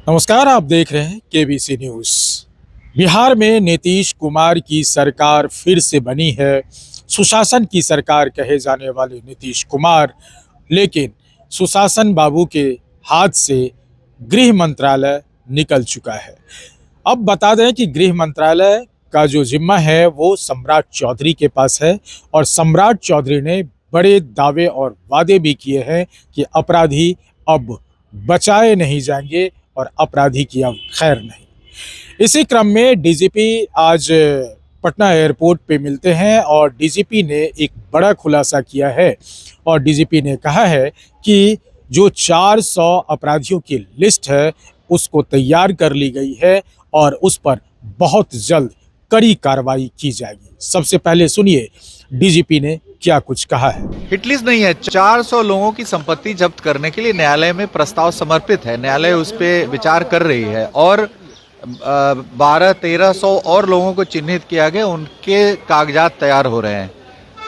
नमस्कार, आप देख रहे हैं केबीसी न्यूज। बिहार में नीतीश कुमार की सरकार फिर से बनी है। सुशासन की सरकार कहे जाने वाले नीतीश कुमार, लेकिन सुशासन बाबू के हाथ से गृह मंत्रालय निकल चुका है। अब बता दें कि गृह मंत्रालय का जो जिम्मा है वो सम्राट चौधरी के पास है और सम्राट चौधरी ने बड़े दावे और वादे भी किए हैं कि अपराधी अब बचाए नहीं जाएंगे और अपराधी की अब खैर नहीं। इसी क्रम में डीजीपी आज पटना एयरपोर्ट पे मिलते हैं और डीजीपी ने एक बड़ा खुलासा किया है और डीजीपी ने कहा है कि जो 400 अपराधियों की लिस्ट है उसको तैयार कर ली गई है और उस पर बहुत जल्द कड़ी कार्रवाई की जाएगी। सबसे पहले सुनिए डीजीपी ने क्या कुछ कहा है। हिट लिस्ट नहीं है, 400 लोगों की संपत्ति जब्त करने के लिए न्यायालय में प्रस्ताव समर्पित है। न्यायालय उस पर विचार कर रही है और 1200-1300 और लोगों को चिन्हित किया गया, उनके कागजात तैयार हो रहे हैं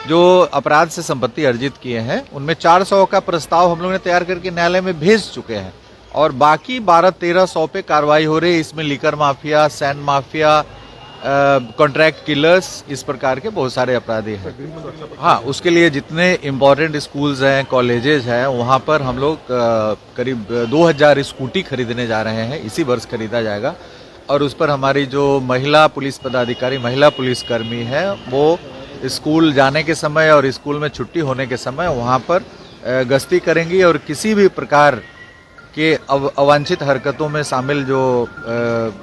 जो अपराध से संपत्ति अर्जित किए हैं। उनमें 400 का प्रस्ताव हम लोगों ने तैयार करके न्यायालय में भेज चुके हैं और बाकी 1200-1300 पे कार्रवाई हो रही है। इसमें liquor mafia, sand mafia, contract killers, इस प्रकार के बहुत सारे अपराधी हैं। हाँ, उसके लिए जितने इम्पोर्टेंट स्कूल्स हैं, कॉलेजेस हैं, वहाँ पर हम लोग करीब 2000 स्कूटी खरीदने जा रहे हैं। इसी वर्ष खरीदा जाएगा और उस पर हमारी जो महिला पुलिस पदाधिकारी, महिला पुलिसकर्मी है, वो स्कूल जाने के समय और स्कूल में छुट्टी होने के समय वहाँ पर गश्ती करेंगी और किसी भी प्रकार के अवांछित हरकतों में शामिल जो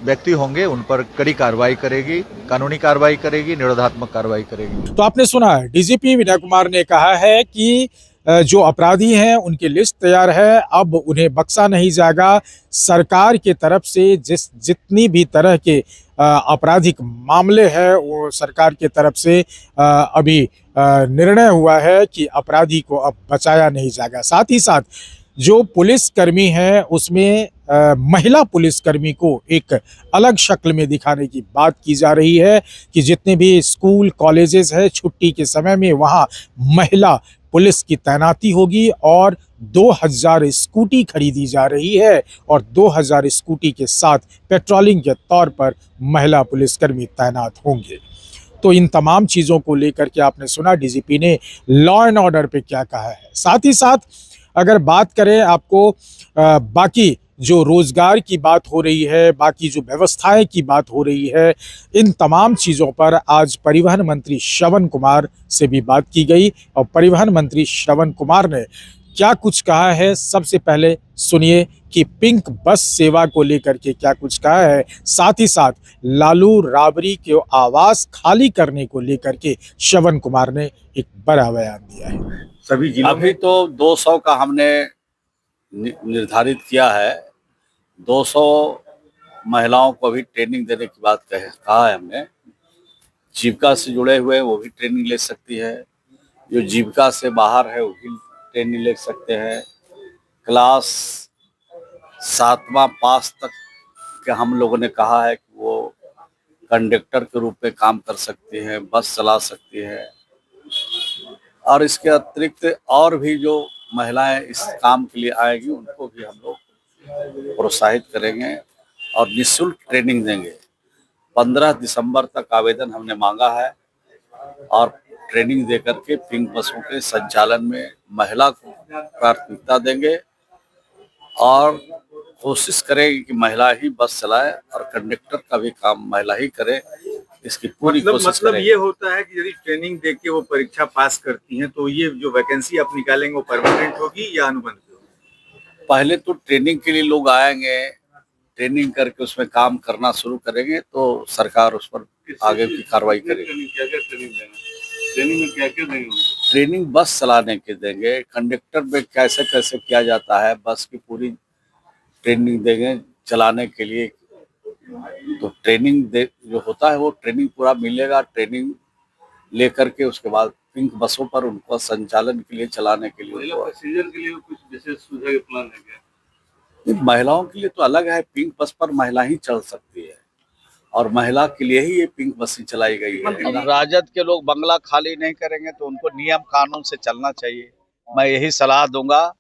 व्यक्ति होंगे उन पर कड़ी कार्रवाई करेगी, कानूनी कार्रवाई करेगी, निरोधात्मक कार्रवाई करेगी। तो आपने सुना है, डीजीपी विनय कुमार ने कहा है कि जो अपराधी हैं उनकी लिस्ट तैयार है, अब उन्हें बख्शा नहीं जाएगा। सरकार के तरफ से जितनी भी तरह के आपराधिक मामले हैं वो सरकार के तरफ से अभी निर्णय हुआ है कि अपराधी को अब बचाया नहीं जाएगा। साथ ही साथ जो पुलिसकर्मी है उसमें महिला पुलिसकर्मी को एक अलग शक्ल में दिखाने की बात की जा रही है कि जितने भी स्कूल कॉलेजेस हैं छुट्टी के समय में वहाँ महिला पुलिस की तैनाती होगी और 2000 स्कूटी खरीदी जा रही है और 2000 स्कूटी के साथ पेट्रोलिंग के तौर पर महिला पुलिसकर्मी तैनात होंगे। तो इन तमाम चीज़ों को लेकर के आपने सुना डीजीपी ने लॉ एंड ऑर्डर पे क्या कहा है। साथ ही साथ अगर बात करें आपको बाकी जो रोजगार की बात हो रही है, बाकी जो व्यवस्थाएं की बात हो रही है, इन तमाम चीज़ों पर आज परिवहन मंत्री श्रवण कुमार से भी बात की गई और परिवहन मंत्री श्रवण कुमार ने क्या कुछ कहा है। सबसे पहले सुनिए कि पिंक बस सेवा को लेकर के क्या कुछ कहा है। साथ ही साथ लालू राबड़ी के आवास खाली करने को लेकर के श्रवण कुमार ने एक बड़ा बयान दिया है। सभी जिलों अभी तो 200 का हमने निर्धारित किया है। 200 महिलाओं को भी ट्रेनिंग देने की बात कहा है हमने। जीविका से जुड़े हुए वो भी ट्रेनिंग ले सकती है, जो जीविका से बाहर है वो भी ट्रेनिंग ले सकते हैं। क्लास 7वां पास तक के हम लोगों ने कहा है कि वो कंडक्टर के रूप में काम कर सकती हैं, बस चला सकती है। और इसके अतिरिक्त और भी जो महिलाएं इस काम के लिए आएगी उनको भी हम लोग प्रोत्साहित करेंगे और निःशुल्क ट्रेनिंग देंगे। 15 दिसंबर तक आवेदन हमने मांगा है और ट्रेनिंग देकर के पिंक बसों के संचालन में महिला को प्राथमिकता देंगे और कोशिश करेंगे कि महिला ही बस चलाए और कंडक्टर का भी काम महिला ही करे। इसकी पूरी कोशिश मतलब ये होता है कि यदि ट्रेनिंग देके वो परीक्षा पास करती हैं तो ये जो वैकेंसी आप निकालेंगे वो परमानेंट होगी या अनुबंध होगी? पहले तो ट्रेनिंग के लिए लोग आएंगे, ट्रेनिंग करके उसमें काम करना शुरू करेंगे तो सरकार उस पर आगे की कार्रवाई करेगी। क्या-क्या ट्रेनिंग में क्या-क्या देंगे? ट्रेनिंग बस चलाने के देंगे, कंडक्टर में कैसे कैसे किया जाता है, बस की पूरी ट्रेनिंग देंगे चलाने के लिए। तो ट्रेनिंग जो होता है वो ट्रेनिंग पूरा मिलेगा। ट्रेनिंग लेकर के उसके बाद पिंक बसों पर उनको संचालन के लिए, चलाने के लिए, पैसेंजर के लिए कुछ विशेष सुविधा के प्लान है क्या? महिलाओं के लिए तो अलग है। पिंक बस पर महिला ही चल सकती है और महिला के लिए ही ये पिंक बस चलाई गई है। राजद के लोग बंगला खाली नहीं करेंगे तो उनको नियम कानून से चलना चाहिए। मैं यही सलाह दूंगा,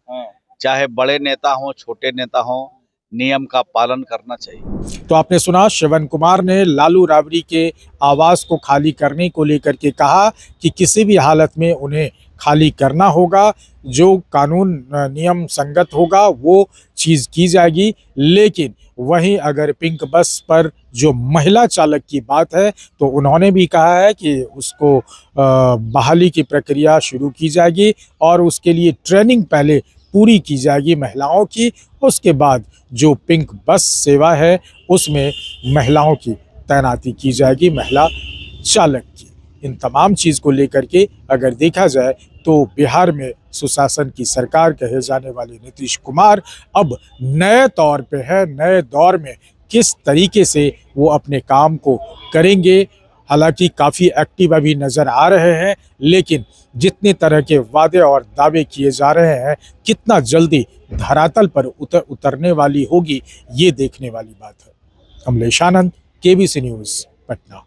चाहे बड़े नेता हों, छोटे नेता हों, नियम का पालन करना चाहिए। तो आपने सुना, श्रवण कुमार ने लालू राबड़ी के आवास को खाली करने को लेकर के कहा कि किसी भी हालत में उन्हें खाली करना होगा, जो कानून नियम संगत होगा वो चीज़ की जाएगी। लेकिन वहीं अगर पिंक बस पर जो महिला चालक की बात है तो उन्होंने भी कहा है कि उसको बहाली की प्रक्रिया शुरू की जाएगी और उसके लिए ट्रेनिंग पहले पूरी की जाएगी महिलाओं की। उसके बाद जो पिंक बस सेवा है उसमें महिलाओं की तैनाती की जाएगी, महिला चालक की। इन तमाम चीज़ को लेकर के अगर देखा जाए तो बिहार में सुशासन की सरकार कहे जाने वाले नीतीश कुमार अब नए तौर पे है, नए दौर में किस तरीके से वो अपने काम को करेंगे। हालांकि काफ़ी एक्टिव अभी नज़र आ रहे हैं, लेकिन जितने तरह के वादे और दावे किए जा रहे हैं, कितना जल्दी धरातल पर उतरने वाली होगी, ये देखने वाली बात है। कमलेश आनंद, केबीसी न्यूज़, पटना।